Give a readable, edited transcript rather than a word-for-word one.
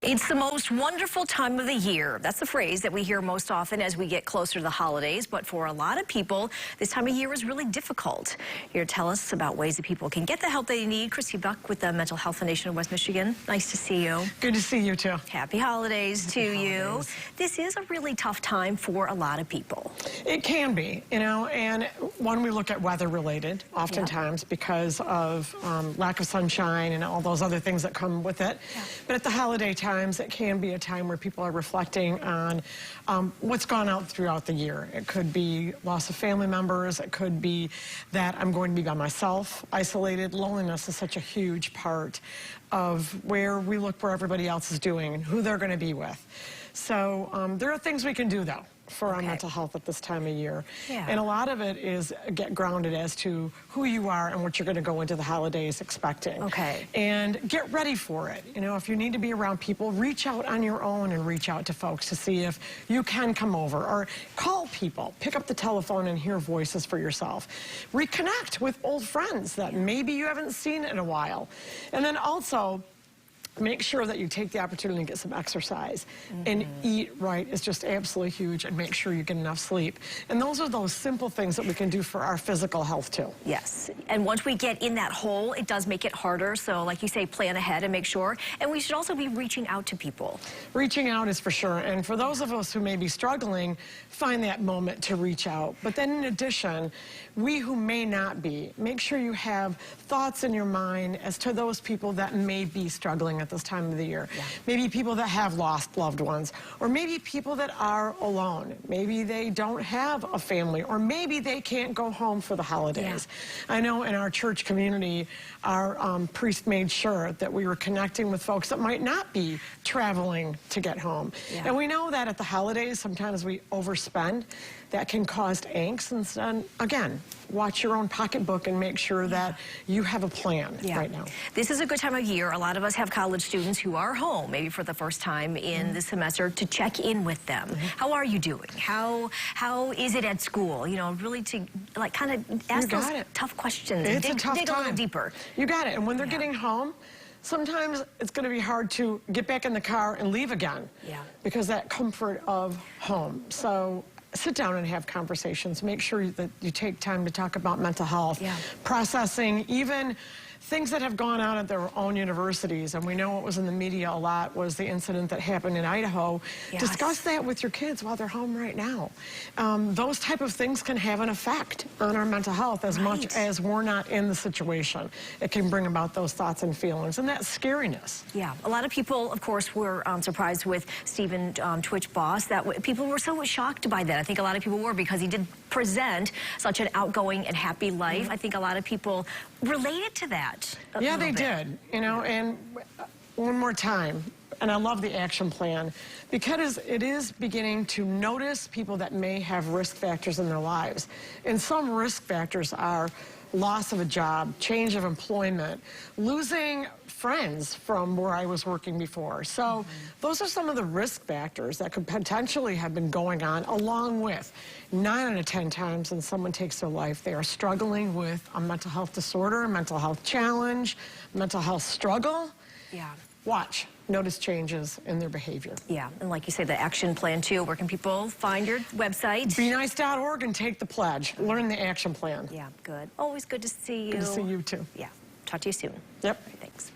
It's the most wonderful time of the year. That's the phrase that we hear most often as we get closer to the holidays. But for a lot of people, this time of year is really difficult. Here to tell us about ways that people can get the help they need, Christy Buck with the Mental Health Foundation of West Michigan. Nice to see you. Good to see you, too. Happy holidays to you. This is a really tough time for a lot of people. It can be, you know, and when we look at weather-related, oftentimes because of lack of sunshine and all those other things that come with it. But at the holiday times, it can be a time where people are reflecting on what's gone out throughout the year. It could be loss of family members. It could be that I'm going to be by myself, isolated. Loneliness is such a huge part of where we look where everybody else is doing and who they're going to be with. So there are things we can do, though, for our mental health at this time of year. And a lot of it is get grounded as to who you are and what you're going to go into the holidays expecting. And get ready for it. You know, if you need to be around people, reach out on your own and reach out to folks to see if you can come over, or call people. Pick up the telephone and hear voices for yourself. Reconnect with old friends that maybe you haven't seen in a while. And then also, make sure that you take the opportunity to get some exercise. And eat right is just absolutely huge, and make sure you get enough sleep. And those are those simple things that we can do for our physical health too. Yes, and once we get in that hole, it does make it harder. So like you say, plan ahead and make sure. And we should also be reaching out to people. Reaching out is for sure. And for those of us who may be struggling, find that moment to reach out. But then in addition, we who may not be, make sure you have thoughts in your mind as to those people that may be struggling at this time of the year. Maybe people that have lost loved ones, or maybe people that are alone. Maybe they don't have a family, or maybe they can't go home for the holidays. I know in our church community, our priest made sure that we were connecting with folks that might not be traveling to get home. And we know that at the holidays, sometimes we overspend. That can cause angst. And again, watch your own pocketbook and make sure that you have a plan right now. This is a good time of year. A lot of us have college students who are home, maybe for the first time in the semester, to check in with them. How are you doing? How is it at school? You know, really to like kind of ask those tough questions and dig a little deeper. You got it. And when they're getting home, sometimes it's going to be hard to get back in the car and leave again. Because that comfort of home. So sit down and have conversations. Make sure that you take time to talk about mental health, processing, even things that have gone on at their own universities. And we know what was in the media a lot was the incident that happened in Idaho. Discuss that with your kids while they're home right now. Those type of things can have an effect on our mental health as much as we're not in the situation. It can bring about those thoughts and feelings and that scariness. A lot of people, of course, were surprised with Stephen Twitch Boss. People were so shocked by that. I think a lot of people were, because he did present such an outgoing and happy life. I think a lot of people related to that. They did, you know, and one more time, and I love the action plan, because it is beginning to notice people that may have risk factors in their lives. And some risk factors are loss of a job, change of employment, losing friends from where I was working before. So those are some of the risk factors that could potentially have been going on, along with 9 out of 10 times when someone takes their life, they are struggling with a mental health disorder, a mental health challenge, mental health struggle. Watch. Notice changes in their behavior. And like you say, the action plan too. Where can people find your website? BeNice.org and take the pledge. Learn the action plan. Good. Always good to see you. Good to see you too. Talk to you soon. Yep. Thanks.